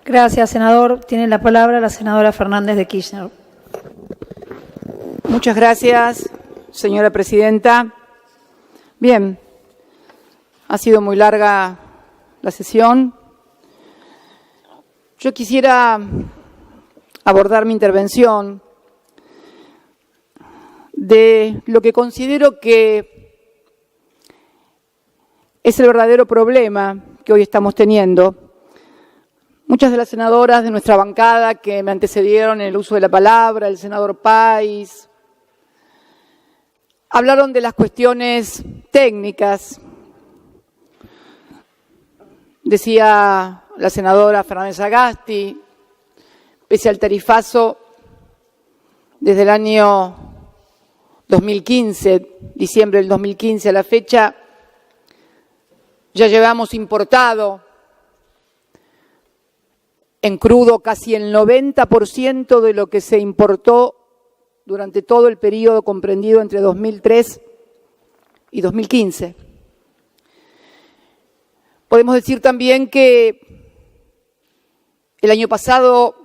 Gracias, senador. Tiene la palabra la senadora Fernández de Kirchner. Muchas gracias, señora presidenta. Bien, ha sido muy larga la sesión. Yo quisiera abordar mi intervención de lo que considero que es el verdadero problema que hoy estamos teniendo. Muchas de las senadoras de nuestra bancada que me antecedieron en el uso de la palabra, el senador Páez, hablaron de las cuestiones técnicas. Decía la senadora Fernández Sagasti, pese al tarifazo desde el año 2015, diciembre del 2015 a la fecha, ya llevamos importado en crudo casi el 90% de lo que se importó durante todo el periodo comprendido entre 2003 y 2015. Podemos decir también que el año pasado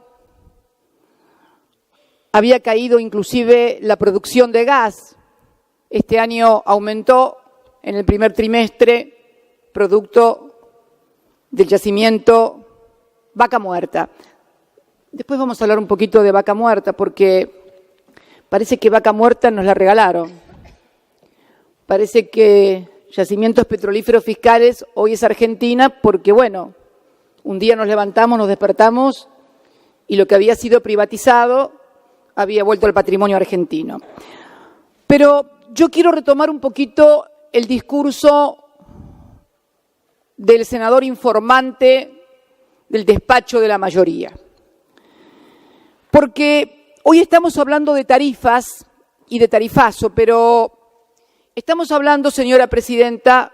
había caído inclusive la producción de gas. Este año aumentó en el primer trimestre, producto del yacimiento Vaca Muerta. Después vamos a hablar un poquito de Vaca Muerta, porque parece que Vaca Muerta nos la regalaron. Parece que Yacimientos Petrolíferos Fiscales hoy es Argentina porque, bueno, un día nos levantamos, nos despertamos y lo que había sido privatizado había vuelto al patrimonio argentino. Pero yo quiero retomar un poquito el discurso del senador informante del despacho de la mayoría. Porque hoy estamos hablando de tarifas y de tarifazo, pero estamos hablando, señora presidenta,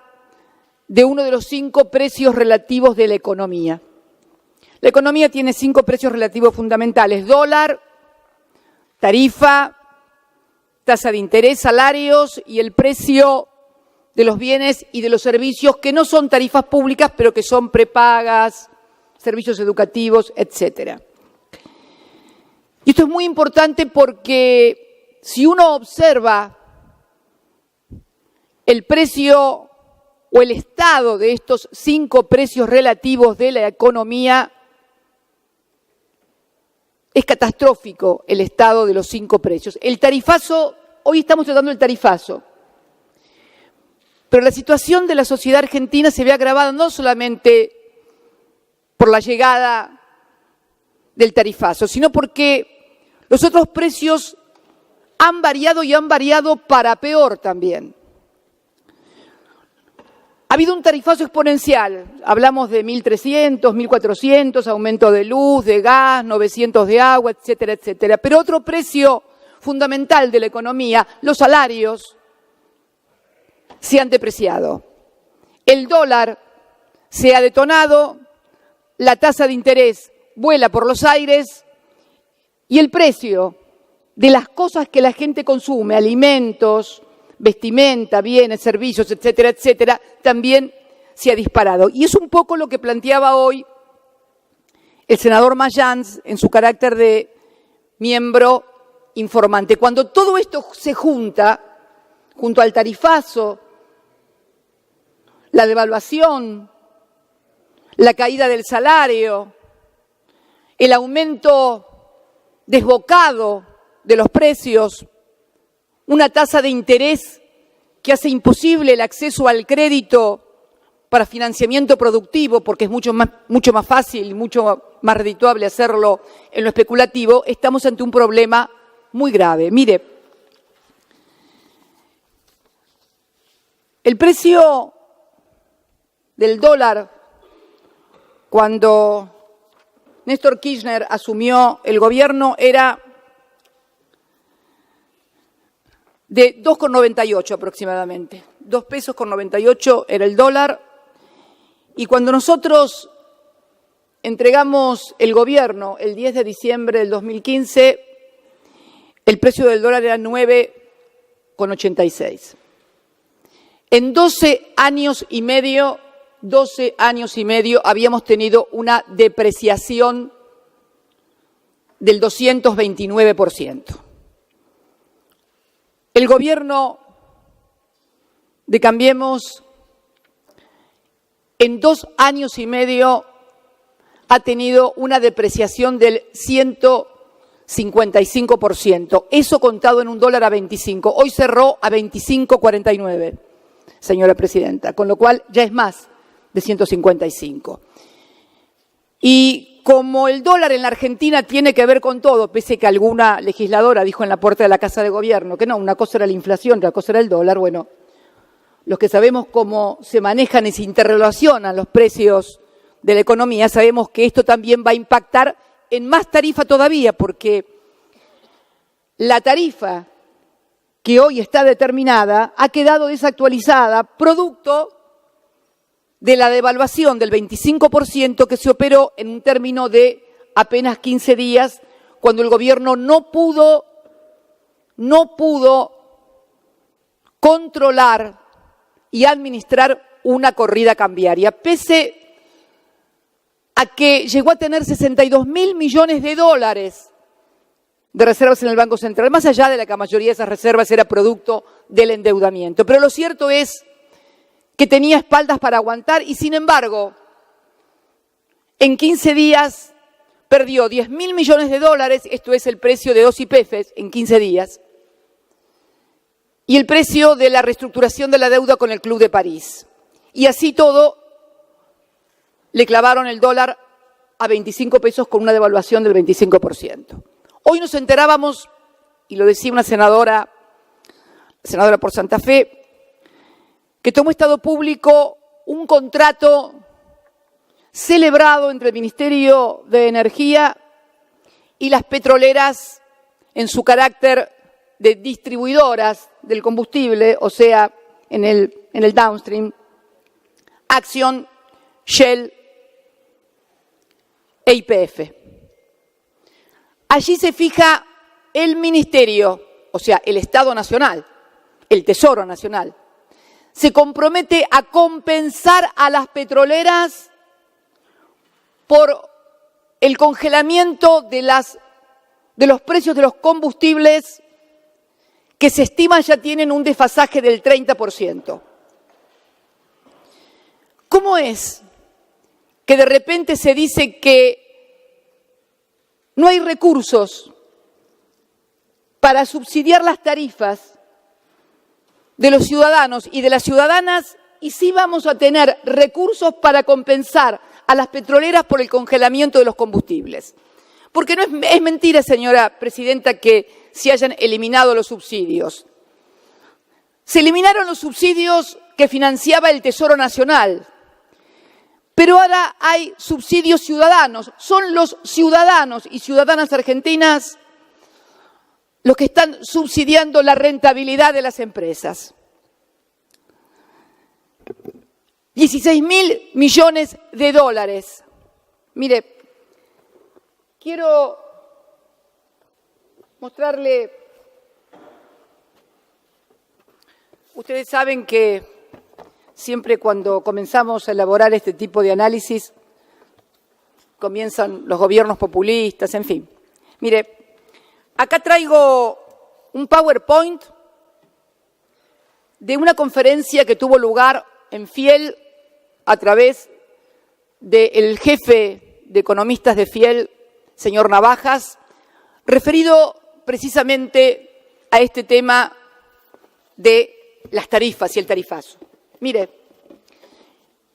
de uno de los 5 precios relativos de la economía. La economía tiene 5 precios relativos fundamentales: dólar, tarifa, tasa de interés, salarios y el precio de los bienes y de los servicios que no son tarifas públicas, pero que son prepagas, servicios educativos, etcétera. Y esto es muy importante porque si uno observa el precio o el estado de estos 5 precios relativos de la economía, es catastrófico el estado de los 5 precios. El tarifazo, hoy estamos tratando el tarifazo, pero la situación de la sociedad argentina se ve agravada no solamente por la llegada del tarifazo, sino porque los otros precios han variado y han variado para peor también. Ha habido un tarifazo exponencial, hablamos de 1.300, 1.400, aumento de luz, de gas, 900 de agua, etcétera, etcétera. Pero otro precio fundamental de la economía, los salarios, se han depreciado. El dólar se ha detonado, la tasa de interés vuela por los aires y el precio de las cosas que la gente consume, alimentos, vestimenta, bienes, servicios, etcétera, etcétera, también se ha disparado. Y es un poco lo que planteaba hoy el senador Mayans en su carácter de miembro informante. Cuando todo esto se junta, junto al tarifazo, la devaluación, la caída del salario, el aumento desbocado de los precios, una tasa de interés que hace imposible el acceso al crédito para financiamiento productivo, porque es mucho más fácil y mucho más redituable hacerlo en lo especulativo, estamos ante un problema muy grave. Mire, el precio del dólar cuando Néstor Kirchner asumió el gobierno era de 2,98 aproximadamente. 2,98 pesos era el dólar. Y cuando nosotros entregamos el gobierno el 10 de diciembre del 2015, el precio del dólar era 9,86. En 12 años y medio 12 años y medio habíamos tenido una depreciación del 229%. El gobierno de Cambiemos en 2 años y medio ha tenido una depreciación del 155%. Eso contado en un dólar a 25. Hoy cerró a 25.49, señora presidenta, con lo cual ya es más de 155. Y como el dólar en la Argentina tiene que ver con todo, pese que alguna legisladora dijo en la puerta de la Casa de Gobierno que no, una cosa era la inflación, otra cosa era el dólar, bueno, los que sabemos cómo se manejan y se interrelacionan los precios de la economía, sabemos que esto también va a impactar en más tarifa todavía, porque la tarifa que hoy está determinada ha quedado desactualizada, producto de la devaluación del 25% que se operó en un término de apenas 15 días, cuando el gobierno no pudo controlar y administrar una corrida cambiaria, pese a que llegó a tener 62.000 millones de dólares de reservas en el Banco Central, más allá de la que la mayoría de esas reservas era producto del endeudamiento. Pero lo cierto es que tenía espaldas para aguantar y, sin embargo, en 15 días perdió 10.000 millones de dólares, esto es el precio de 2 YPFs en 15 días, y el precio de la reestructuración de la deuda con el Club de París. Y así todo, le clavaron el dólar a 25 pesos con una devaluación del 25%. Hoy nos enterábamos, y lo decía una senadora por Santa Fe, que tomó Estado Público un contrato celebrado entre el Ministerio de Energía y las petroleras en su carácter de distribuidoras del combustible, o sea, en el downstream, Acción, Shell e YPF. Allí se fija el Ministerio, o sea, el Estado Nacional, el Tesoro Nacional, se compromete a compensar a las petroleras por el congelamiento de los precios de los combustibles que se estima ya tienen un desfasaje del 30%. ¿Cómo es que de repente se dice que no hay recursos para subsidiar las tarifas de los ciudadanos y de las ciudadanas y sí vamos a tener recursos para compensar a las petroleras por el congelamiento de los combustibles? Porque no es mentira, señora presidenta, que se hayan eliminado los subsidios. Se eliminaron los subsidios que financiaba el Tesoro Nacional, pero ahora hay subsidios ciudadanos. Son los ciudadanos y ciudadanas argentinas los que están subsidiando la rentabilidad de las empresas. 16.000 millones de dólares. Mire, quiero mostrarle, ustedes saben que siempre cuando comenzamos a elaborar este tipo de análisis, comienzan los gobiernos populistas, en fin. Mire, acá traigo un PowerPoint de una conferencia que tuvo lugar en Fiel a través del jefe de economistas de Fiel, señor Navajas, referido precisamente a este tema de las tarifas y el tarifazo. Mire,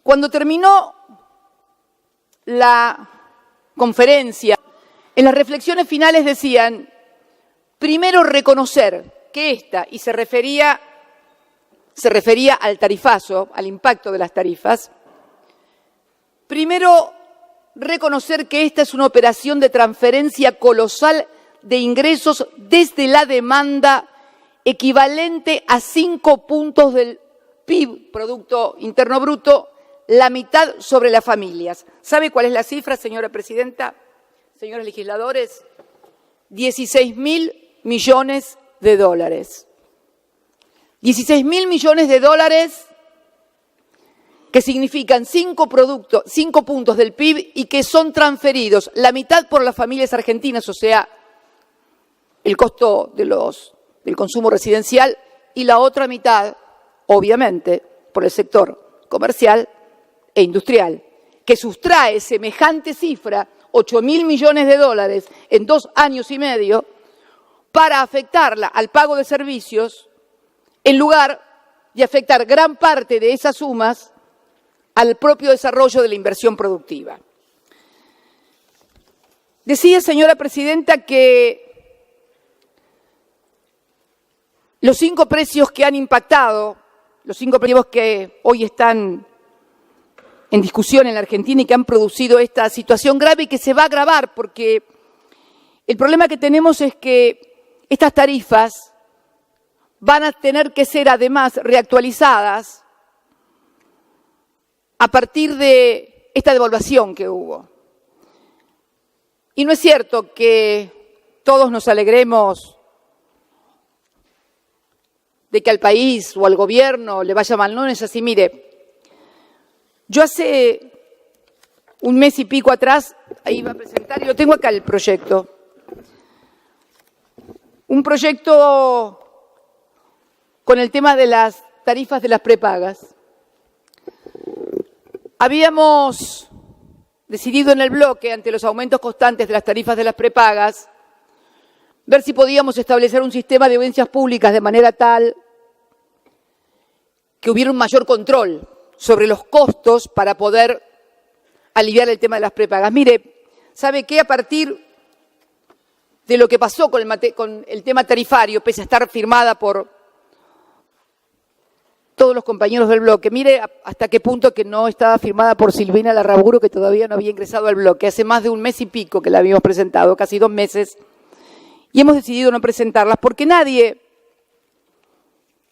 cuando terminó la conferencia, en las reflexiones finales decían, primero reconocer que esta, y se refería al tarifazo, al impacto de las tarifas, primero reconocer que esta es una operación de transferencia colosal de ingresos desde la demanda equivalente a 5 puntos del PIB, Producto Interno Bruto, la mitad sobre las familias. ¿Sabe cuál es la cifra, señora presidenta? Señores legisladores, 16.000 millones de dólares. 16.000 millones de dólares que significan 5 puntos del PIB y que son transferidos la mitad por las familias argentinas, o sea, el costo del consumo residencial, y la otra mitad, obviamente, por el sector comercial e industrial, que sustrae semejante cifra, 8.000 millones de dólares en 2 años y medio, para afectarla al pago de servicios, en lugar de afectar gran parte de esas sumas al propio desarrollo de la inversión productiva. Decía, señora presidenta, que los 5 precios que han impactado, los 5 precios que hoy están en discusión en la Argentina y que han producido esta situación grave y que se va a agravar, porque el problema que tenemos es que estas tarifas van a tener que ser además reactualizadas a partir de esta devaluación que hubo. Y no es cierto que todos nos alegremos de que al país o al gobierno le vaya mal. No es así. Mire, yo hace un mes y pico atrás, ahí iba a presentar, y lo tengo acá el proyecto. Un proyecto con el tema de las tarifas de las prepagas. Habíamos decidido en el bloque, ante los aumentos constantes de las tarifas de las prepagas, ver si podíamos establecer un sistema de audiencias públicas de manera tal que hubiera un mayor control sobre los costos para poder aliviar el tema de las prepagas. Mire, ¿sabe qué? A partir de lo que pasó con el tema tarifario, pese a estar firmada por todos los compañeros del bloque, mire hasta qué punto que no estaba firmada por Silvina Larraburu, que todavía no había ingresado al bloque. Hace más de un mes y pico que la habíamos presentado, casi 2 meses, y hemos decidido no presentarlas porque nadie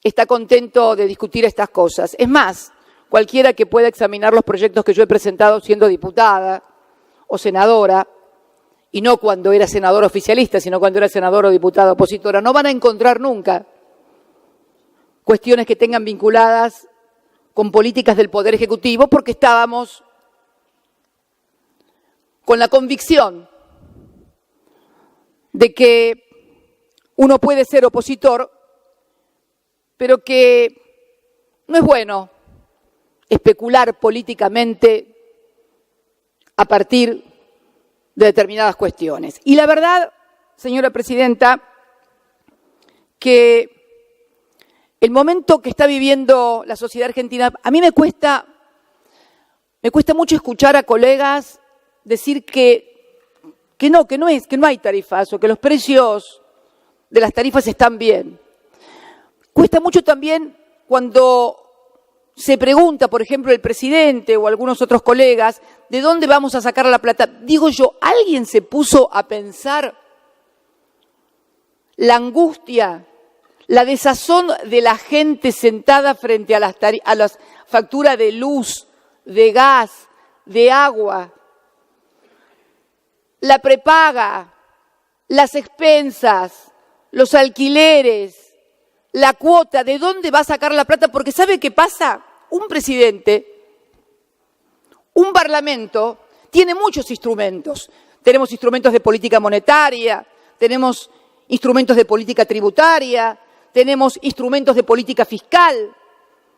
está contento de discutir estas cosas. Es más, cualquiera que pueda examinar los proyectos que yo he presentado siendo diputada o senadora, y no cuando era senadora oficialista, sino cuando era senadora o diputada opositora, no van a encontrar nunca cuestiones que tengan vinculadas con políticas del Poder Ejecutivo, porque estábamos con la convicción de que uno puede ser opositor, pero que no es bueno especular políticamente a partir de determinadas cuestiones. Y la verdad, señora presidenta, que el momento que está viviendo la sociedad argentina, a mí me cuesta mucho escuchar a colegas decir que no hay tarifas o que los precios de las tarifas están bien. Cuesta mucho también cuando se pregunta, por ejemplo, el presidente o algunos otros colegas, ¿de dónde vamos a sacar la plata? Digo yo, ¿alguien se puso a pensar la angustia, la desazón de la gente sentada frente a las facturas de luz, de gas, de agua, la prepaga, las expensas, los alquileres, la cuota? ¿De dónde va a sacar la plata? Porque ¿sabe qué pasa? Un presidente, un parlamento, tiene muchos instrumentos. Tenemos instrumentos de política monetaria, tenemos instrumentos de política tributaria, tenemos instrumentos de política fiscal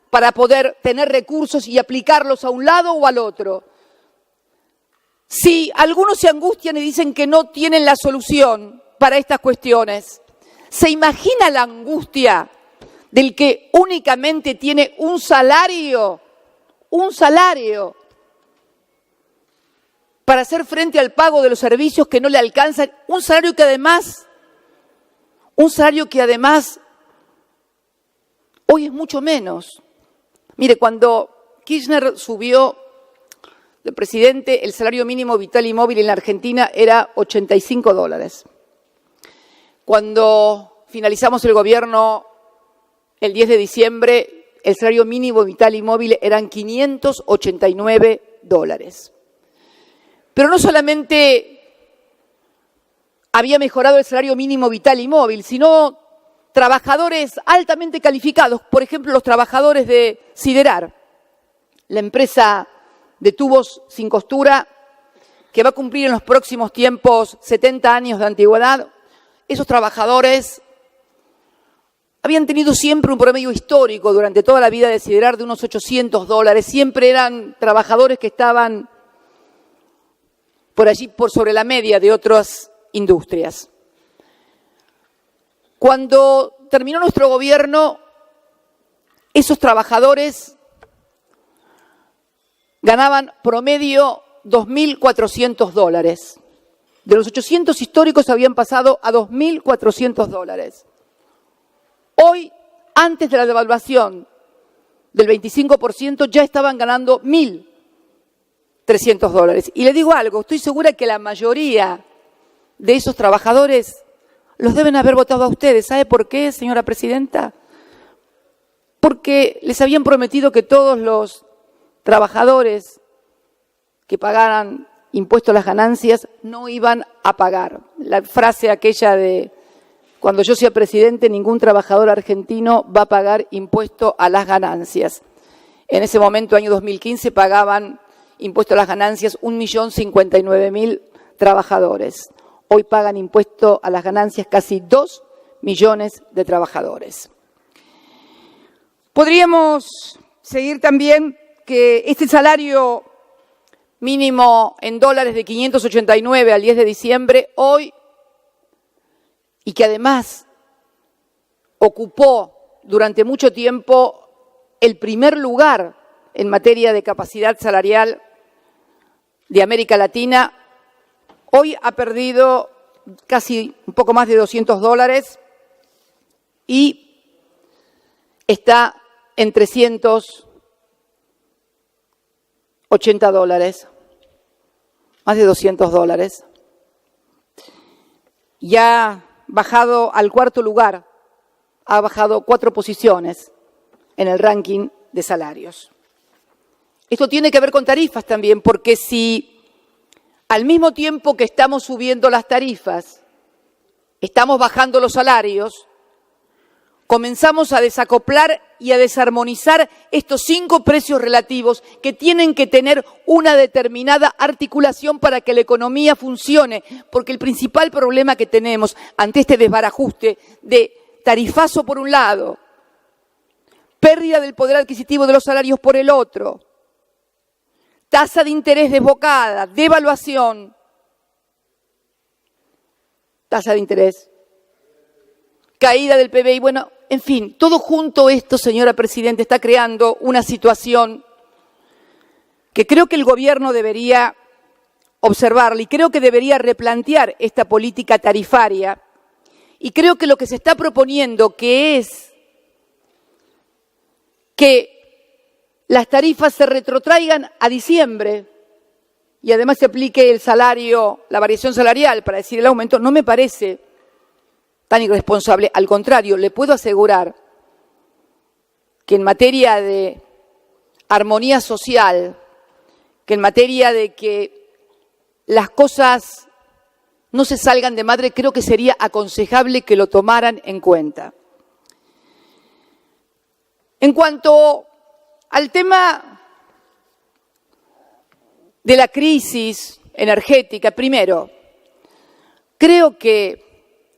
para poder tener recursos y aplicarlos a un lado o al otro. Si algunos se angustian y dicen que no tienen la solución para estas cuestiones, ¿se imagina la angustia del que únicamente tiene un salario para hacer frente al pago de los servicios que no le alcanzan? Un salario que además hoy es mucho menos. Mire, cuando Kirchner subió de presidente, el salario mínimo vital y móvil en la Argentina era $85. Cuando finalizamos el gobierno el 10 de diciembre, el salario mínimo vital y móvil eran $589. Pero no solamente había mejorado el salario mínimo vital y móvil, sino trabajadores altamente calificados, por ejemplo, los trabajadores de Siderar, la empresa de tubos sin costura, que va a cumplir en los próximos tiempos 70 años de antigüedad. Esos trabajadores habían tenido siempre un promedio histórico durante toda la vida de Siderar de unos $800. Siempre eran trabajadores que estaban por allí, por sobre la media de otras industrias. Cuando terminó nuestro gobierno, esos trabajadores ganaban promedio $2.400. De los 800 históricos habían pasado a $2.400. Hoy, antes de la devaluación del 25%, ya estaban ganando $1.300. Y le digo algo, estoy segura que la mayoría de esos trabajadores los deben haber votado a ustedes. ¿Sabe por qué, señora presidenta? Porque les habían prometido que todos los trabajadores que pagaran impuesto a las ganancias no iban a pagar. La frase aquella de cuando yo sea presidente, ningún trabajador argentino va a pagar impuesto a las ganancias. En ese momento, año 2015, pagaban impuesto a las ganancias 1.059.000 trabajadores. Hoy pagan impuesto a las ganancias casi 2 millones de trabajadores. Podríamos seguir también que este salario mínimo en dólares de 589 al 10 de diciembre, hoy, y que además ocupó durante mucho tiempo el primer lugar en materia de capacidad salarial de América Latina, hoy ha perdido casi un poco más de $200 y está en $380, más de $200. Ya ha bajado al cuarto lugar, ha bajado 4 posiciones en el ranking de salarios. Esto tiene que ver con tarifas también, porque si al mismo tiempo que estamos subiendo las tarifas, estamos bajando los salarios, comenzamos a desacoplar y a desarmonizar estos 5 precios relativos que tienen que tener una determinada articulación para que la economía funcione, porque el principal problema que tenemos ante este desbarajuste de tarifazo por un lado, pérdida del poder adquisitivo de los salarios por el otro, tasa de interés desbocada, devaluación, tasa de interés, caída del PBI, bueno, en fin, todo junto esto, señora presidenta, está creando una situación que creo que el gobierno debería observarla y creo que debería replantear esta política tarifaria. Y creo que lo que se está proponiendo, que es que las tarifas se retrotraigan a diciembre y además se aplique el salario, la variación salarial para decir el aumento, no me parece tan irresponsable. Al contrario, le puedo asegurar que en materia de armonía social, que en materia de que las cosas no se salgan de madre, creo que sería aconsejable que lo tomaran en cuenta. En cuanto al tema de la crisis energética, primero, creo que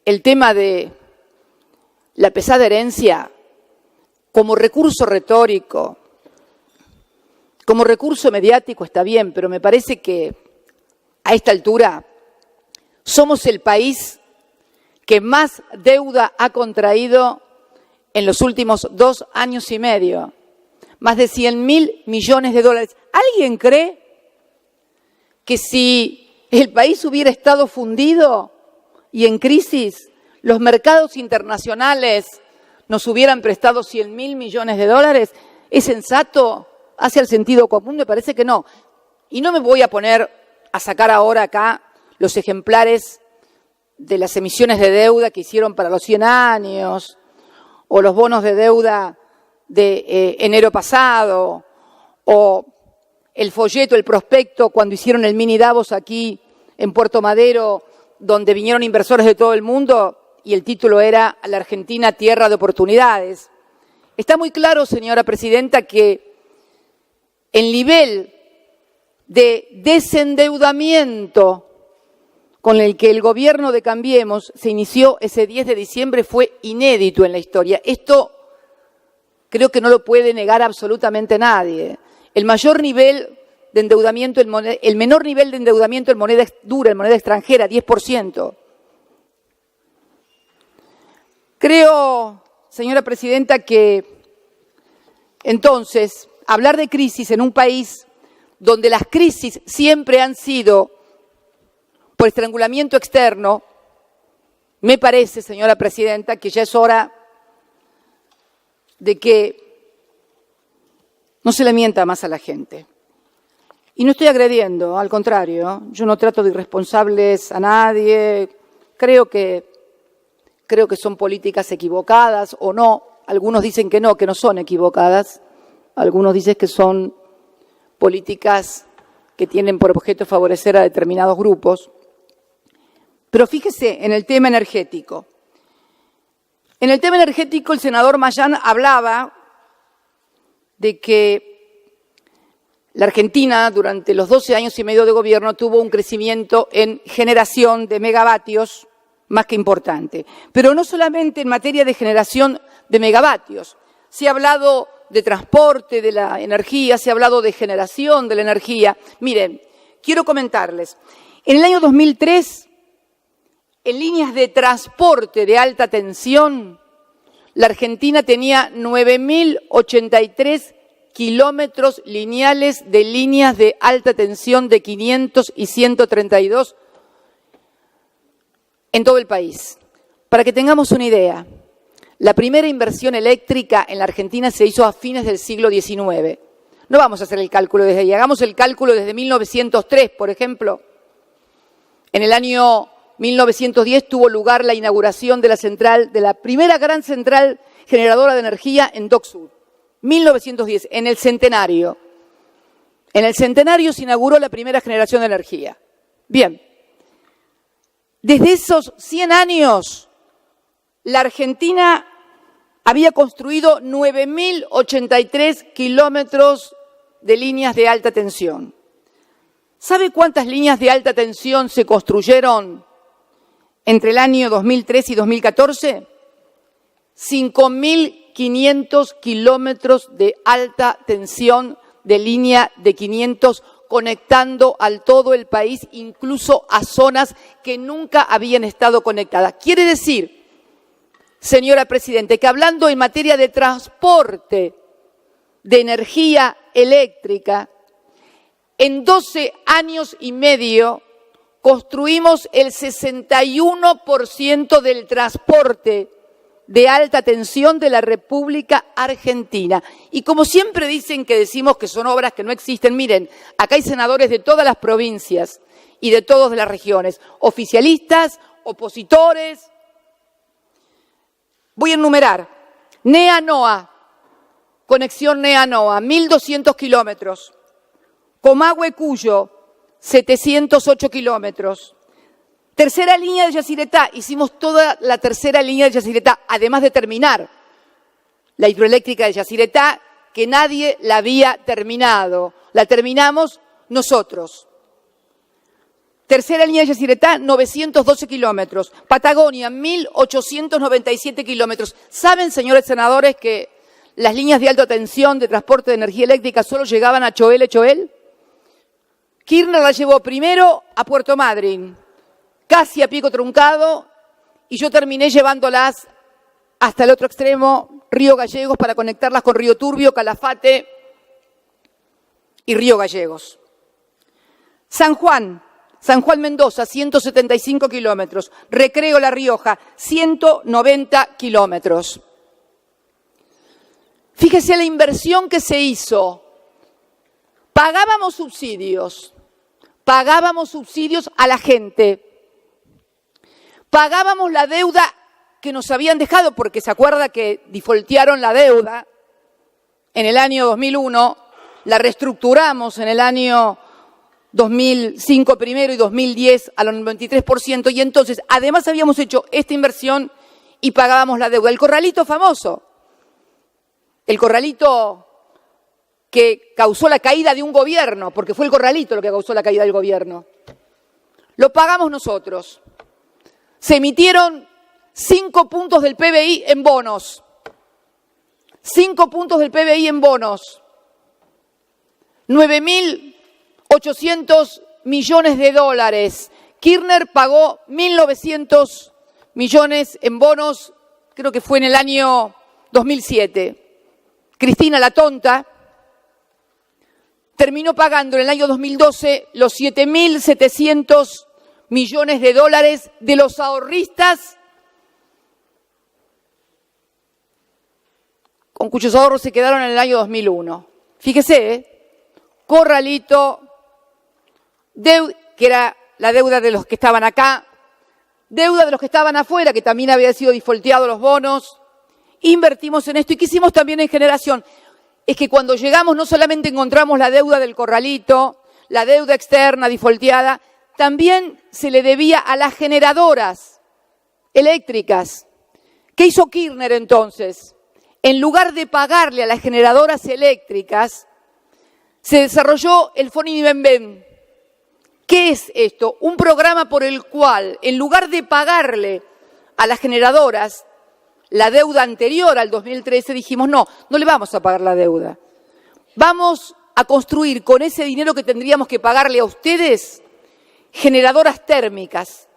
el tema de la pesada herencia como recurso retórico, como recurso mediático está bien, pero me parece que a esta altura somos el país que más deuda ha contraído en los últimos 2 años y medio, más de 100.000 millones de dólares. ¿Alguien cree que si el país hubiera estado fundido y en crisis, los mercados internacionales nos hubieran prestado 100.000 millones de dólares? ¿Es sensato? ¿Hace el sentido común? Me parece que no. Y no me voy a poner a sacar ahora acá los ejemplares de las emisiones de deuda que hicieron para los 100 años, o los bonos de deuda de enero pasado, o el folleto, el prospecto, cuando hicieron el mini Davos aquí en Puerto Madero, donde vinieron inversores de todo el mundo, y el título era La Argentina, tierra de oportunidades. Está muy claro, señora presidenta, que el nivel de desendeudamiento con el que el gobierno de Cambiemos se inició ese 10 de diciembre fue inédito en la historia. Esto creo que no lo puede negar absolutamente nadie. El mayor nivel de endeudamiento, el menor nivel de endeudamiento en moneda dura, en moneda extranjera, 10%. Creo, señora presidenta, que entonces hablar de crisis en un país donde las crisis siempre han sido por estrangulamiento externo, me parece, señora presidenta, que ya es hora de que no se le mienta más a la gente. Y no estoy agrediendo, al contrario, yo no trato de irresponsables a nadie, creo que son políticas equivocadas o no, algunos dicen que no son equivocadas, algunos dicen que son políticas que tienen por objeto favorecer a determinados grupos. Pero fíjese en el tema energético. En el tema energético el senador Mayán hablaba de que la Argentina durante los 12 años y medio de gobierno tuvo un crecimiento en generación de megavatios más que importante. Pero no solamente en materia de generación de megavatios. Se ha hablado de transporte de la energía, se ha hablado de generación de la energía. Miren, quiero comentarles. En el año 2003, en líneas de transporte de alta tensión, la Argentina tenía 9.083 kilómetros lineales de líneas de alta tensión de 500 y 132 en todo el país. Para que tengamos una idea, la primera inversión eléctrica en la Argentina se hizo a fines del siglo XIX. No vamos a hacer el cálculo desde ahí, hagamos el cálculo desde 1903, por ejemplo. En el año 1910 tuvo lugar la inauguración de la primera gran central generadora de energía en Dock Sud. 1910, en el centenario. En el centenario se inauguró la primera generación de energía. Bien, desde esos 100 años, la Argentina había construido 9.083 kilómetros de líneas de alta tensión. ¿Sabe cuántas líneas de alta tensión se construyeron entre el año 2003 y 2014? 5.500 kilómetros de alta tensión de línea de 500 conectando al todo el país, incluso a zonas que nunca habían estado conectadas. Quiere decir, señora Presidenta, que hablando en materia de transporte de energía eléctrica, en 12 años y medio construimos el 61% del transporte de alta tensión de la República Argentina. Y como siempre dicen que decimos que son obras que no existen, miren, acá hay senadores de todas las provincias y de todas las regiones, oficialistas, opositores. Voy a enumerar. NEA-NOA, conexión NEA-NOA, 1.200 kilómetros. Comahue-Cuyo, 708 kilómetros. Tercera línea de Yacyretá, hicimos toda la tercera línea de Yacyretá, además de terminar la hidroeléctrica de Yacyretá, que nadie la había terminado. La terminamos nosotros. Tercera línea de Yacyretá, 912 kilómetros. Patagonia, 1.897 kilómetros. ¿Saben, señores senadores, que las líneas de alta tensión de transporte de energía eléctrica solo llegaban a Choel? Kirchner la llevó primero a Puerto Madryn, casi a pico truncado, y yo terminé llevándolas hasta el otro extremo, Río Gallegos, para conectarlas con Río Turbio, Calafate y Río Gallegos. San Juan Mendoza, 175 kilómetros. Recreo La Rioja, 190 kilómetros. Fíjese la inversión que se hizo. Pagábamos subsidios a la gente. Pagábamos la deuda que nos habían dejado, porque se acuerda que defaultearon la deuda en el año 2001, la reestructuramos en el año 2005 primero y 2010 al 93%, y entonces además habíamos hecho esta inversión y pagábamos la deuda. El corralito famoso, el corralito que causó la caída de un gobierno, porque fue el corralito lo que causó la caída del gobierno. Lo pagamos nosotros. Se emitieron 5 puntos del PBI en bonos. 5 puntos del PBI en bonos. 9.800 millones de dólares. Kirchner pagó 1.900 millones en bonos, creo que fue en el año 2007. Cristina, la tonta, terminó pagando en el año 2012 los 7.700 millones de dólares de los ahorristas con cuyos ahorros se quedaron en el año 2001. Fíjese, corralito, que era la deuda de los que estaban acá, deuda de los que estaban afuera, que también había sido defaulteado los bonos. Invertimos en esto y quisimos también en generación. Es que cuando llegamos no solamente encontramos la deuda del corralito, la deuda externa defaulteada, también se le debía a las generadoras eléctricas. ¿Qué hizo Kirchner entonces? En lugar de pagarle a las generadoras eléctricas, se desarrolló el FONIBEM. ¿Qué es esto? Un programa por el cual, en lugar de pagarle a las generadoras la deuda anterior al 2013, dijimos, no le vamos a pagar la deuda. Vamos a construir con ese dinero que tendríamos que pagarle a ustedes generadoras térmicas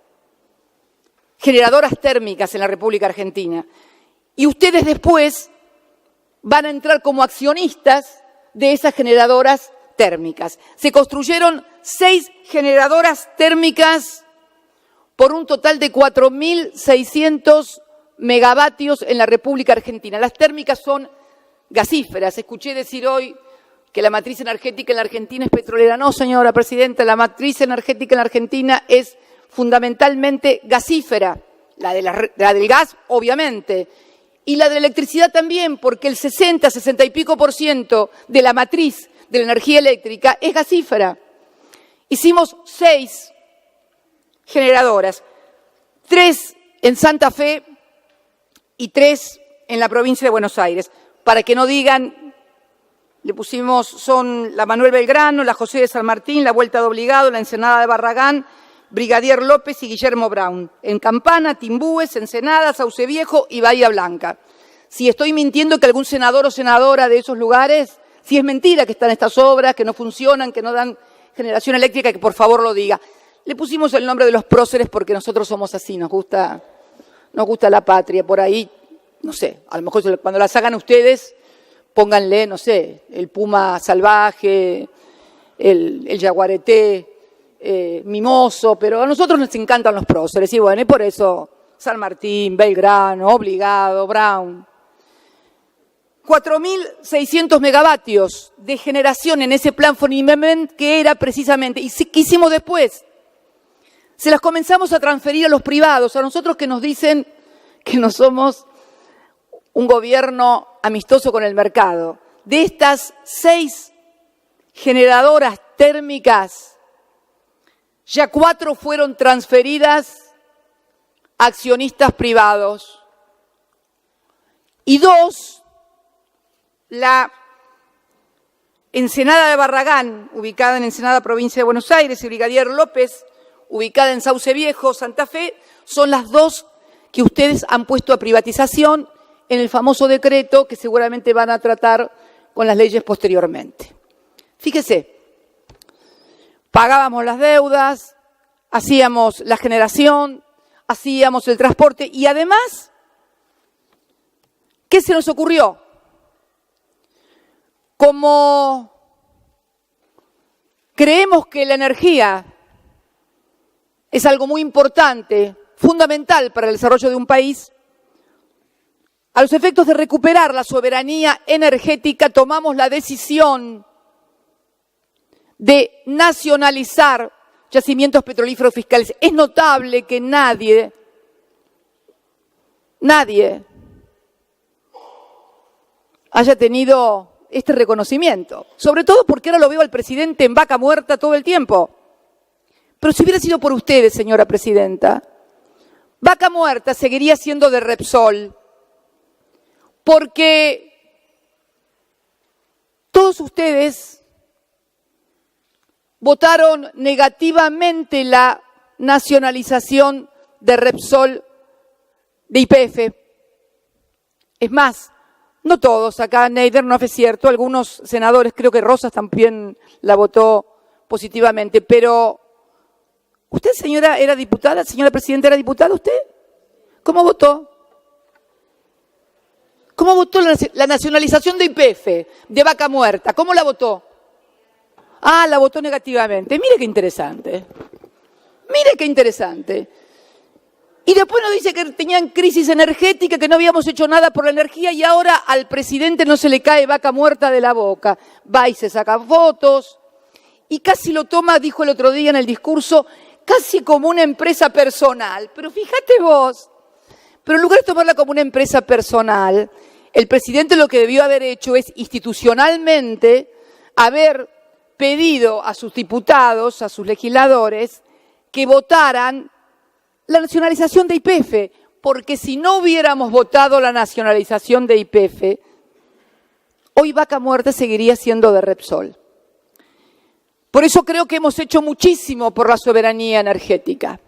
en la República Argentina. Y ustedes después van a entrar como accionistas de esas generadoras térmicas. Se construyeron 6 generadoras térmicas por un total de 4.600 megavatios en la República Argentina. Las térmicas son gasíferas. Escuché decir hoy que la matriz energética en la Argentina es petrolera. No, señora presidenta, la matriz energética en la Argentina es fundamentalmente gasífera. La del gas, obviamente. Y la de la electricidad también, porque el 60 y pico % de la matriz de la energía eléctrica es gasífera. Hicimos 6 generadoras, 3 en Santa Fe y 3 en la provincia de Buenos Aires. Para que no digan, le pusimos, son la Manuel Belgrano, la José de San Martín, la Vuelta de Obligado, la Ensenada de Barragán, Brigadier López y Guillermo Brown. En Campana, Timbúes, Ensenada, Sauce Viejo y Bahía Blanca. Si estoy mintiendo que algún senador o senadora de esos lugares, si es mentira que están estas obras, que no funcionan, que no dan generación eléctrica, que por favor lo diga. Le pusimos el nombre de los próceres porque nosotros somos así, nos gusta la patria. Por ahí, no sé, a lo mejor cuando las hagan ustedes, pónganle, no sé, el puma salvaje, el jaguareté, mimoso, pero a nosotros nos encantan los próceres, y bueno, y por eso San Martín, Belgrano, Obligado, Brown. 4.600 megavatios de generación en ese plan FONIBEM, que era precisamente, y ¿qué hicimos después? Se las comenzamos a transferir a los privados, a nosotros que nos dicen que no somos un gobierno amistoso con el mercado. De estas 6 generadoras térmicas, ya 4 fueron transferidas a accionistas privados y 2, la Ensenada de Barragán, ubicada en Ensenada, provincia de Buenos Aires, y Brigadier López, ubicada en Sauce Viejo, Santa Fe, son las 2 que ustedes han puesto a privatización en el famoso decreto que seguramente van a tratar con las leyes posteriormente. Fíjese, pagábamos las deudas, hacíamos la generación, hacíamos el transporte y además, ¿qué se nos ocurrió? Como creemos que la energía es algo muy importante, fundamental para el desarrollo de un país, a los efectos de recuperar la soberanía energética, tomamos la decisión de nacionalizar yacimientos petrolíferos fiscales. Es notable que nadie haya tenido este reconocimiento, sobre todo porque ahora lo veo al presidente en vaca muerta todo el tiempo. Pero si hubiera sido por ustedes, señora presidenta, vaca muerta seguiría siendo de Repsol, porque Todos ustedes votaron negativamente la nacionalización de Repsol, de YPF. Es más, no todos, acá Neider no es cierto, algunos senadores, creo que Rosas también la votó positivamente, pero ¿usted, señora, era diputada? Señora presidenta, ¿era diputada usted? ¿Cómo votó? ¿Cómo votó la nacionalización de YPF, de Vaca Muerta? ¿Cómo la votó? Ah, la votó negativamente. Mire qué interesante. Mire qué interesante. Y después nos dice que tenían crisis energética, que no habíamos hecho nada por la energía y ahora al presidente no se le cae Vaca Muerta de la boca. Va y se saca fotos y casi lo toma, dijo el otro día en el discurso, casi como una empresa personal. Pero fíjate vos, pero en lugar de tomarla como una empresa personal, el presidente lo que debió haber hecho es institucionalmente haber pedido a sus diputados, a sus legisladores, que votaran la nacionalización de YPF, porque si no hubiéramos votado la nacionalización de YPF, hoy Vaca Muerta seguiría siendo de Repsol. Por eso creo que hemos hecho muchísimo por la soberanía energética.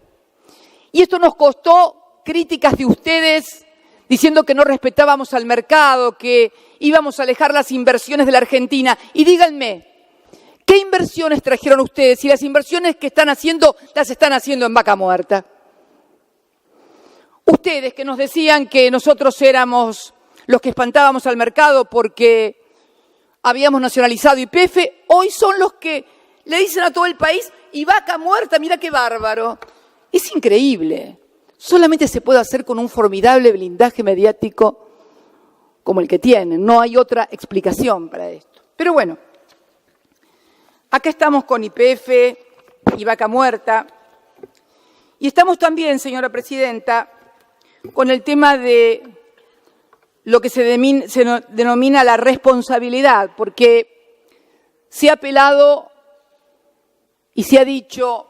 Y esto nos costó críticas de ustedes diciendo que no respetábamos al mercado, que íbamos a alejar las inversiones de la Argentina. Y díganme, ¿qué inversiones trajeron ustedes? Y las inversiones que están haciendo, las están haciendo en Vaca Muerta. Ustedes que nos decían que nosotros éramos los que espantábamos al mercado porque habíamos nacionalizado YPF, hoy son los que le dicen a todo el país, y Vaca Muerta, mira qué bárbaro. Es increíble. Solamente se puede hacer con un formidable blindaje mediático como el que tienen. No hay otra explicación para esto. Pero bueno, acá estamos con YPF y Vaca Muerta. Y estamos también, señora presidenta, con el tema de lo que se denomina la responsabilidad, porque se ha apelado y se ha dicho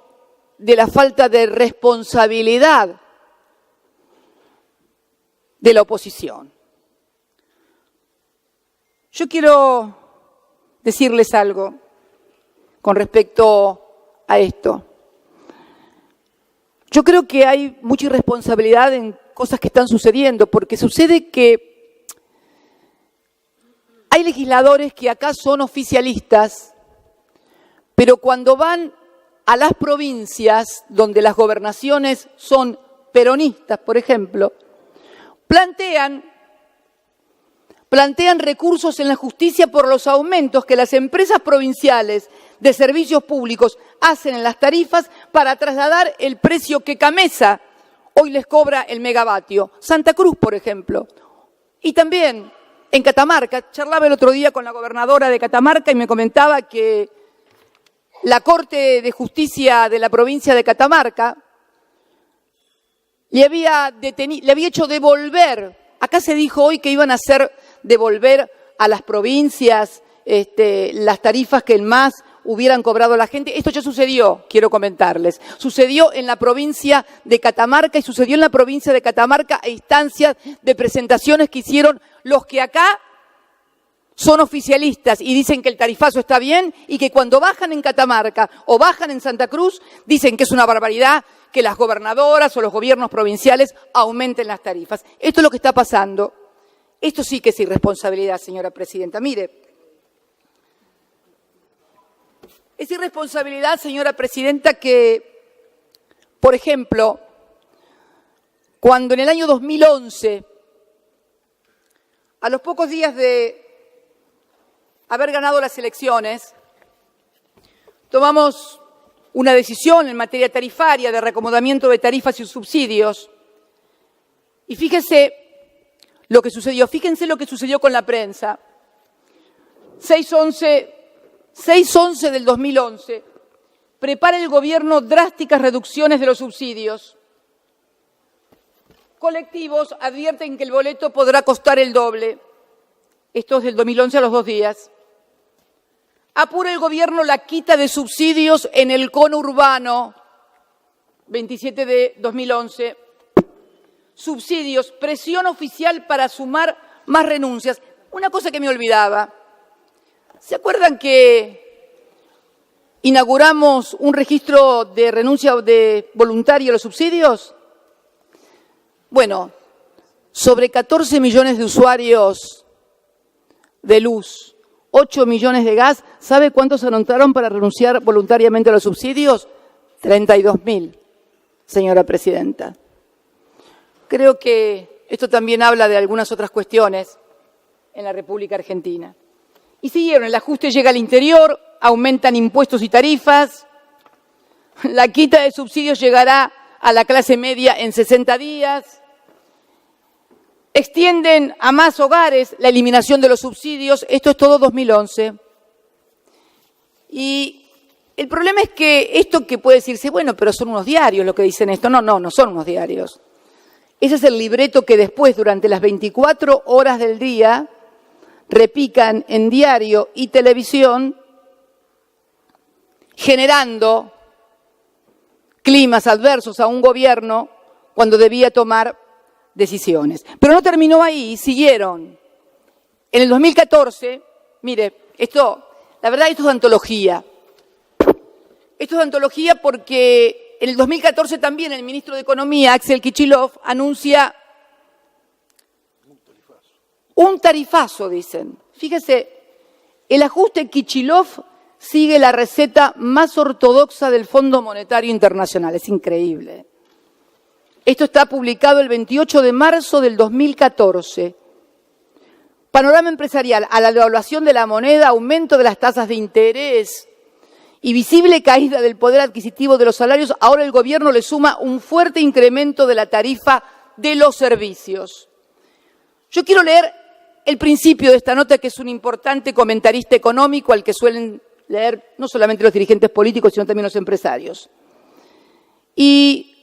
de la falta de responsabilidad de la oposición. Yo quiero decirles algo con respecto a esto. Yo creo que hay mucha irresponsabilidad en cosas que están sucediendo, porque sucede que hay legisladores que acá son oficialistas, pero cuando van a las provincias donde las gobernaciones son peronistas, por ejemplo, plantean recursos en la justicia por los aumentos que las empresas provinciales de servicios públicos hacen en las tarifas para trasladar el precio que Camesa hoy les cobra el megavatio. Santa Cruz, por ejemplo. Y también en Catamarca. Charlaba el otro día con la gobernadora de Catamarca y me comentaba que la Corte de Justicia de la provincia de Catamarca le había hecho devolver, acá se dijo hoy que iban a hacer devolver a las provincias las tarifas que en más hubieran cobrado la gente. Esto ya sucedió, quiero comentarles. Sucedió en la provincia de Catamarca y sucedió en la provincia de Catamarca a instancias de presentaciones que hicieron los que acá son oficialistas y dicen que el tarifazo está bien y que cuando bajan en Catamarca o bajan en Santa Cruz dicen que es una barbaridad que las gobernadoras o los gobiernos provinciales aumenten las tarifas. Esto es lo que está pasando. Esto sí que es irresponsabilidad, señora presidenta. Mire, es irresponsabilidad, señora presidenta, que, por ejemplo, cuando en el año 2011, a los pocos días de haber ganado las elecciones, tomamos una decisión en materia tarifaria de reacomodamiento de tarifas y subsidios. Y fíjense lo que sucedió con la prensa. 6/11 del 2011, prepara el gobierno drásticas reducciones de los subsidios. Colectivos advierten que el boleto podrá costar el doble. Esto es del 2011 a los 2 días. Apura el gobierno la quita de subsidios en el conurbano, 27 de 2011. Subsidios, presión oficial para sumar más renuncias. Una cosa que me olvidaba. ¿Se acuerdan que inauguramos un registro de renuncia voluntaria a los subsidios? Bueno, sobre 14 millones de usuarios de luz, 8 millones de gas, ¿sabe cuántos se anotaron para renunciar voluntariamente a los subsidios? 32.000, señora presidenta. Creo que esto también habla de algunas otras cuestiones en la República Argentina. Y siguieron, el ajuste llega al interior, aumentan impuestos y tarifas, la quita de subsidios llegará a la clase media en 60 días, extienden a más hogares la eliminación de los subsidios, esto es todo 2011. Y el problema es que esto que puede decirse, bueno, pero son unos diarios los que dicen esto. No son unos diarios. Ese es el libreto que después, durante las 24 horas del día, repican en diario y televisión, generando climas adversos a un gobierno cuando debía tomar decisiones. Pero no terminó ahí, siguieron. En el 2014, mire, la verdad esto es antología. Esto es antología porque en el 2014 también el ministro de Economía, Axel Kicillof, anuncia un tarifazo, dicen. Fíjese, el ajuste Kicillof sigue la receta más ortodoxa del Fondo Monetario Internacional. Es increíble. Esto está publicado el 28 de marzo del 2014. Panorama empresarial, a la devaluación de la moneda, aumento de las tasas de interés y visible caída del poder adquisitivo de los salarios, ahora el gobierno le suma un fuerte incremento de la tarifa de los servicios. Yo quiero leer el principio de esta nota, que es un importante comentarista económico al que suelen leer no solamente los dirigentes políticos, sino también los empresarios. Y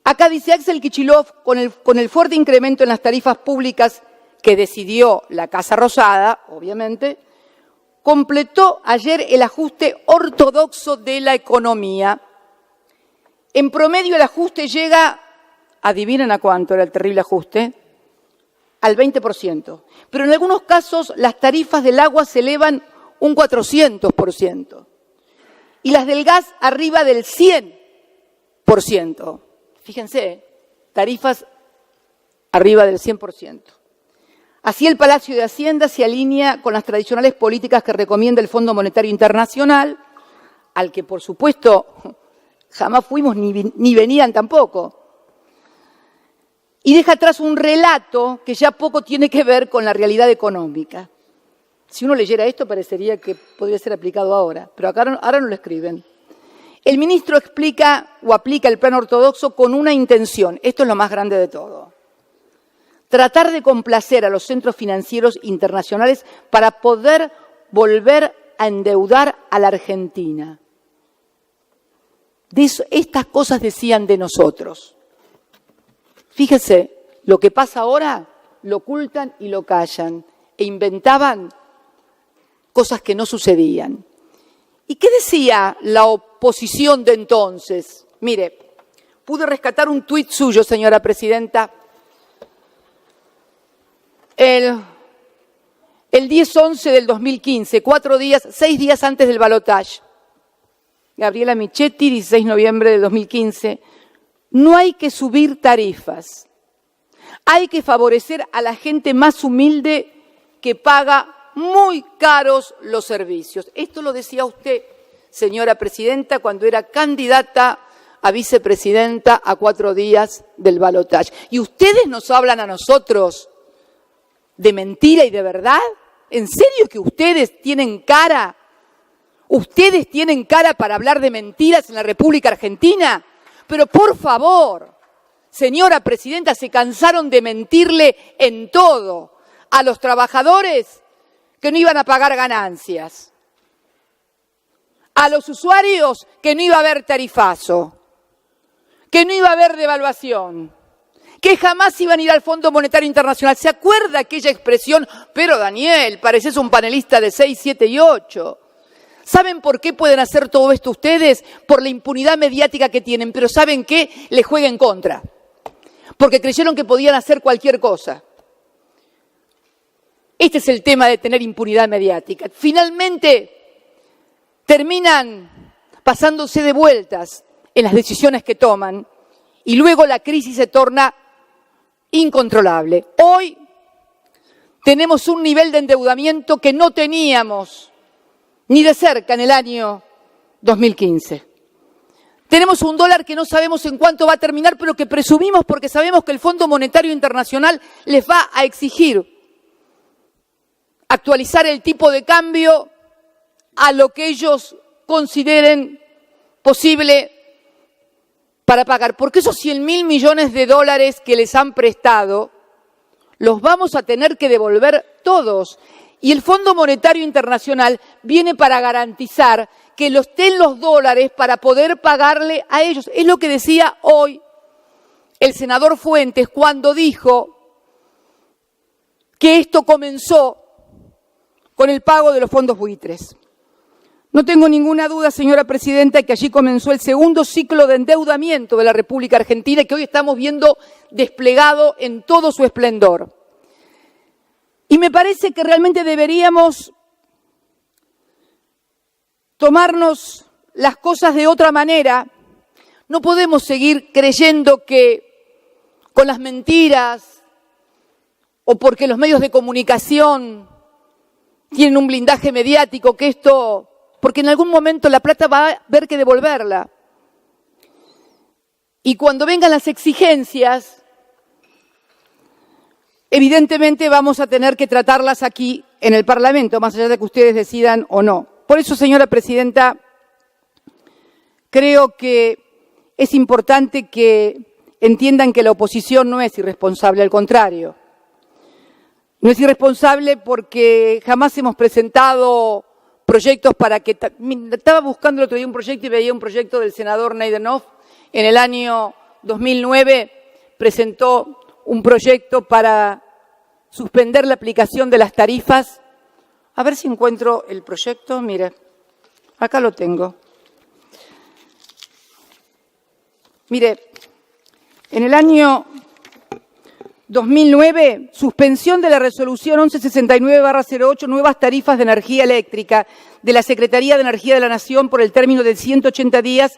acá dice Axel Kicillof, con el fuerte incremento en las tarifas públicas que decidió la Casa Rosada, obviamente, completó ayer el ajuste ortodoxo de la economía. En promedio el ajuste llega, adivinen a cuánto era el terrible ajuste, al 20%. Pero en algunos casos las tarifas del agua se elevan un 400%. Y las del gas arriba del 100%. Fíjense, tarifas arriba del 100%. Así el Palacio de Hacienda se alinea con las tradicionales políticas que recomienda el Fondo Monetario Internacional, al que por supuesto jamás fuimos ni venían tampoco. Y deja atrás un relato que ya poco tiene que ver con la realidad económica. Si uno leyera esto parecería que podría ser aplicado ahora, pero ahora no lo escriben. El ministro explica o aplica el plan ortodoxo con una intención. Esto es lo más grande de todo. Tratar de complacer a los centros financieros internacionales para poder volver a endeudar a la Argentina. Estas cosas decían de nosotros. Fíjese, lo que pasa ahora lo ocultan y lo callan e inventaban cosas que no sucedían. ¿Y qué decía la oposición de entonces? Mire, pude rescatar un tuit suyo, señora presidenta, el 10-11 del 2015, 6 días antes del balotaje. Gabriela Michetti, 16 de noviembre del 2015. No hay que subir tarifas. Hay que favorecer a la gente más humilde que paga muy caros los servicios. Esto lo decía usted, señora presidenta, cuando era candidata a vicepresidenta a 4 días del balotaje. ¿Y ustedes nos hablan a nosotros de mentira y de verdad? ¿En serio que ustedes tienen cara? ¿Ustedes tienen cara para hablar de mentiras en la República Argentina? Pero por favor, señora presidenta, se cansaron de mentirle en todo a los trabajadores que no iban a pagar ganancias, a los usuarios que no iba a haber tarifazo, que no iba a haber devaluación, que jamás iban a ir al Fondo Monetario Internacional. ¿Se acuerda aquella expresión? Pero Daniel, pareces un panelista de 6, 7 y 8. ¿Saben por qué pueden hacer todo esto ustedes? Por la impunidad mediática que tienen. Pero ¿saben qué? Les juega en contra. Porque creyeron que podían hacer cualquier cosa. Este es el tema de tener impunidad mediática. Finalmente terminan pasándose de vueltas en las decisiones que toman y luego la crisis se torna incontrolable. Hoy tenemos un nivel de endeudamiento que no teníamos ni de cerca en el año 2015. Tenemos un dólar que no sabemos en cuánto va a terminar, pero que presumimos porque sabemos que el Fondo Monetario Internacional les va a exigir actualizar el tipo de cambio a lo que ellos consideren posible para pagar. Porque esos 100.000 millones de dólares que les han prestado, los vamos a tener que devolver todos. Y el Fondo Monetario Internacional viene para garantizar que estén los dólares para poder pagarle a ellos. Es lo que decía hoy el senador Fuentes cuando dijo que esto comenzó con el pago de los fondos buitres. No tengo ninguna duda, señora presidenta, que allí comenzó el segundo ciclo de endeudamiento de la República Argentina y que hoy estamos viendo desplegado en todo su esplendor. Y me parece que realmente deberíamos tomarnos las cosas de otra manera. No podemos seguir creyendo que con las mentiras o porque los medios de comunicación tienen un blindaje mediático, que esto, porque en algún momento la plata va a haber que devolverla. Y cuando vengan las exigencias, evidentemente vamos a tener que tratarlas aquí en el Parlamento, más allá de que ustedes decidan o no. Por eso, señora presidenta, creo que es importante que entiendan que la oposición no es irresponsable, al contrario. No es irresponsable porque jamás hemos presentado proyectos para que... Estaba buscando el otro día un proyecto y veía un proyecto del senador Neidenhoff. En el año 2009 presentó un proyecto para suspender la aplicación de las tarifas. A ver si encuentro el proyecto. Mire, acá lo tengo. Mire, en el año 2009, suspensión de la resolución 1169/08, nuevas tarifas de energía eléctrica de la Secretaría de Energía de la Nación por el término de 180 días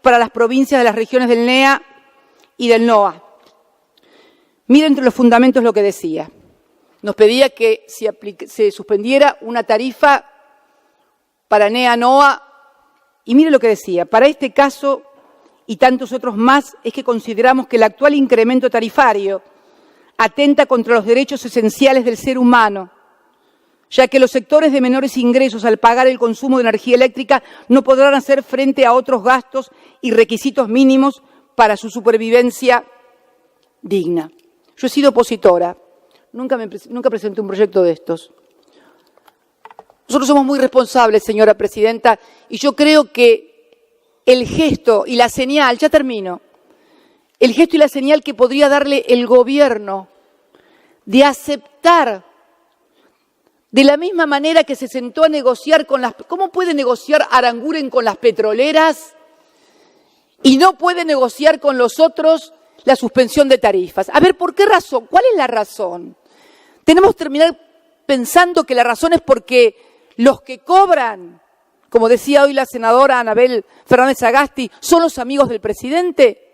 para las provincias de las regiones del NEA y del NOA. Mire entre los fundamentos lo que decía. Nos pedía que se suspendiera una tarifa para NEA-NOA y mire lo que decía. Para este caso y tantos otros más es que consideramos que el actual incremento tarifario atenta contra los derechos esenciales del ser humano, ya que los sectores de menores ingresos, al pagar el consumo de energía eléctrica, no podrán hacer frente a otros gastos y requisitos mínimos para su supervivencia digna. Yo he sido opositora, nunca presenté un proyecto de estos. Nosotros somos muy responsables, señora presidenta, y yo creo que el gesto y la señal, ya termino, el gesto y la señal que podría darle el gobierno de aceptar de la misma manera que se sentó a negociar con las... ¿Cómo puede negociar Aranguren con las petroleras y no puede negociar con los otros la suspensión de tarifas? A ver, ¿por qué razón? ¿Cuál es la razón? Tenemos que terminar pensando que la razón es porque los que cobran, como decía hoy la senadora Anabel Fernández Sagasti, son los amigos del presidente.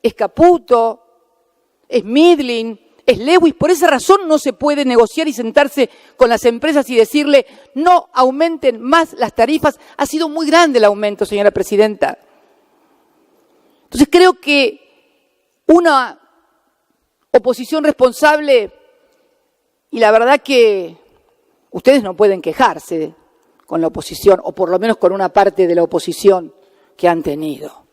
Es Caputo, es Midlin, es Lewis. Por esa razón no se puede negociar y sentarse con las empresas y decirle no aumenten más las tarifas. Ha sido muy grande el aumento, señora presidenta. Entonces creo que una oposición responsable, y la verdad que ustedes no pueden quejarse con la oposición, o por lo menos con una parte de la oposición que han tenido.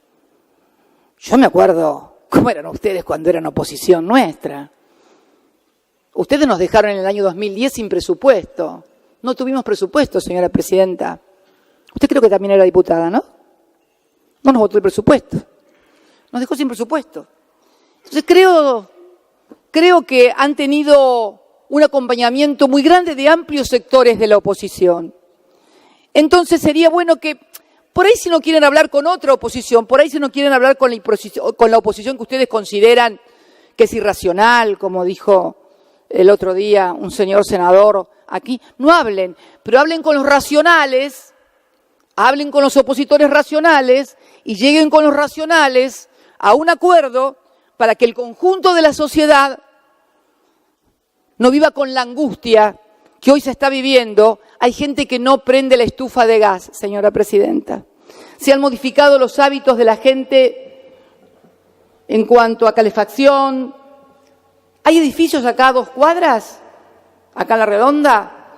Yo me acuerdo cómo eran ustedes cuando eran oposición nuestra. Ustedes nos dejaron en el año 2010 sin presupuesto. No tuvimos presupuesto, señora presidenta. Usted creo que también era diputada, ¿no? No nos votó el presupuesto. Nos dejó sin presupuesto. Entonces creo que han tenido un acompañamiento muy grande de amplios sectores de la oposición. Entonces sería bueno que... Por ahí si no quieren hablar con otra oposición, por ahí si no quieren hablar con la oposición que ustedes consideran que es irracional, como dijo el otro día un señor senador aquí, no hablen, pero hablen con los racionales, hablen con los opositores racionales y lleguen con los racionales a un acuerdo para que el conjunto de la sociedad no viva con la angustia que hoy se está viviendo. Hay gente que no prende la estufa de gas, señora presidenta. Se han modificado los hábitos de la gente en cuanto a calefacción. Hay edificios acá a 2 cuadras, acá en La Redonda,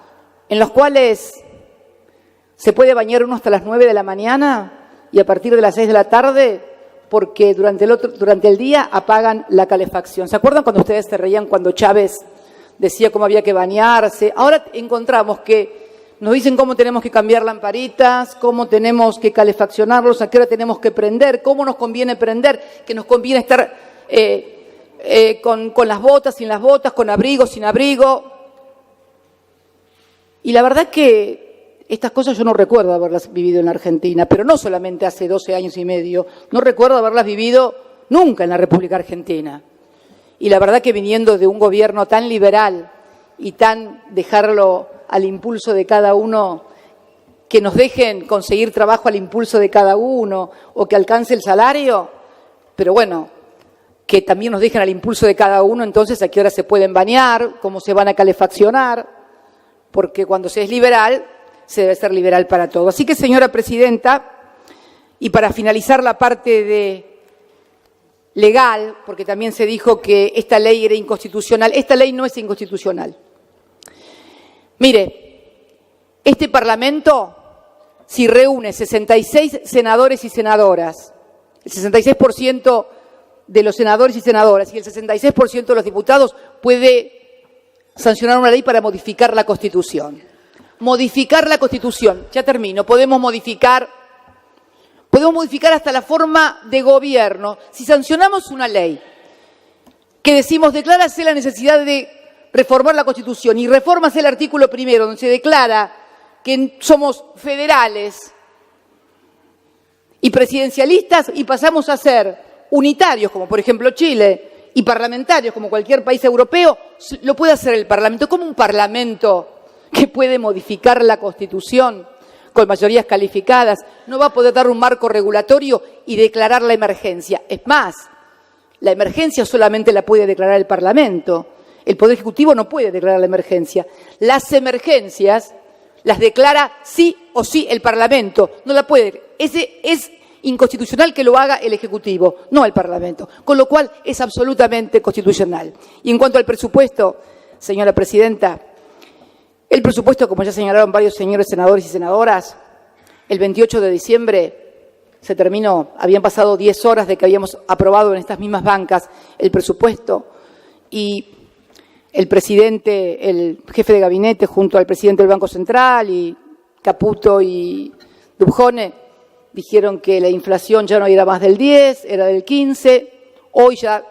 en los cuales se puede bañar uno hasta las 9 de la mañana y a partir de las 6 de la tarde, porque durante el día apagan la calefacción. ¿Se acuerdan cuando ustedes se reían cuando Chávez decía cómo había que bañarse? Ahora encontramos que nos dicen cómo tenemos que cambiar lamparitas, cómo tenemos que calefaccionarlos, a qué hora tenemos que prender, cómo nos conviene prender, que nos conviene estar con las botas, sin las botas, con abrigo, sin abrigo. Y la verdad que estas cosas yo no recuerdo haberlas vivido en la Argentina, pero no solamente hace 12 años y medio, no recuerdo haberlas vivido nunca en la República Argentina. Y la verdad que viniendo de un gobierno tan liberal y tan dejarlo al impulso de cada uno, que nos dejen conseguir trabajo al impulso de cada uno o que alcance el salario, pero bueno, que también nos dejen al impulso de cada uno, entonces a qué hora se pueden bañar, cómo se van a calefaccionar, porque cuando se es liberal, se debe ser liberal para todo. Así que, señora presidenta, y para finalizar la parte de legal, porque también se dijo que esta ley era inconstitucional. Esta ley no es inconstitucional. Mire, este Parlamento, si reúne 66 senadores y senadoras, el 66% de los senadores y senadoras y el 66% de los diputados, puede sancionar una ley para modificar la Constitución. Modificar la Constitución, ya termino, podemos modificar hasta la forma de gobierno. Si sancionamos una ley que decimos, declárase la necesidad de reformar la Constitución y refórmase el artículo 1, donde se declara que somos federales y presidencialistas y pasamos a ser unitarios, como por ejemplo Chile, y parlamentarios, como cualquier país europeo, lo puede hacer el Parlamento. ¿Cómo un Parlamento que puede modificar la Constitución con mayorías calificadas no va a poder dar un marco regulatorio y declarar la emergencia? Es más, la emergencia solamente la puede declarar el Parlamento. El Poder Ejecutivo no puede declarar la emergencia. Las emergencias las declara sí o sí el Parlamento. No la puede. Es inconstitucional que lo haga el Ejecutivo, no el Parlamento. Con lo cual es absolutamente constitucional. Y en cuanto al presupuesto, señora presidenta, el presupuesto, como ya señalaron varios señores senadores y senadoras, el 28 de diciembre se terminó. Habían pasado 10 horas de que habíamos aprobado en estas mismas bancas el presupuesto y el presidente, el jefe de gabinete, junto al presidente del Banco Central y Caputo y Dubjone, dijeron que la inflación ya no era más del 10, era del 15. Hoy ya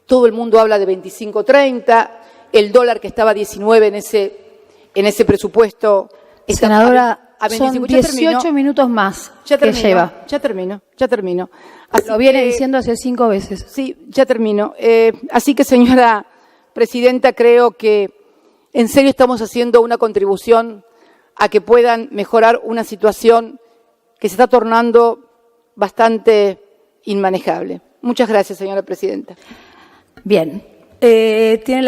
todo el mundo habla de 25-30. El dólar que estaba a 19 en ese presupuesto. Senadora, a 25. son 18 minutos más que lleva. Ya termino. Lo viene diciendo hace 5 veces. Sí, ya termino. Así que, señora presidenta, creo que en serio estamos haciendo una contribución a que puedan mejorar una situación que se está tornando bastante inmanejable. Muchas gracias, señora presidenta. Bien. Tiene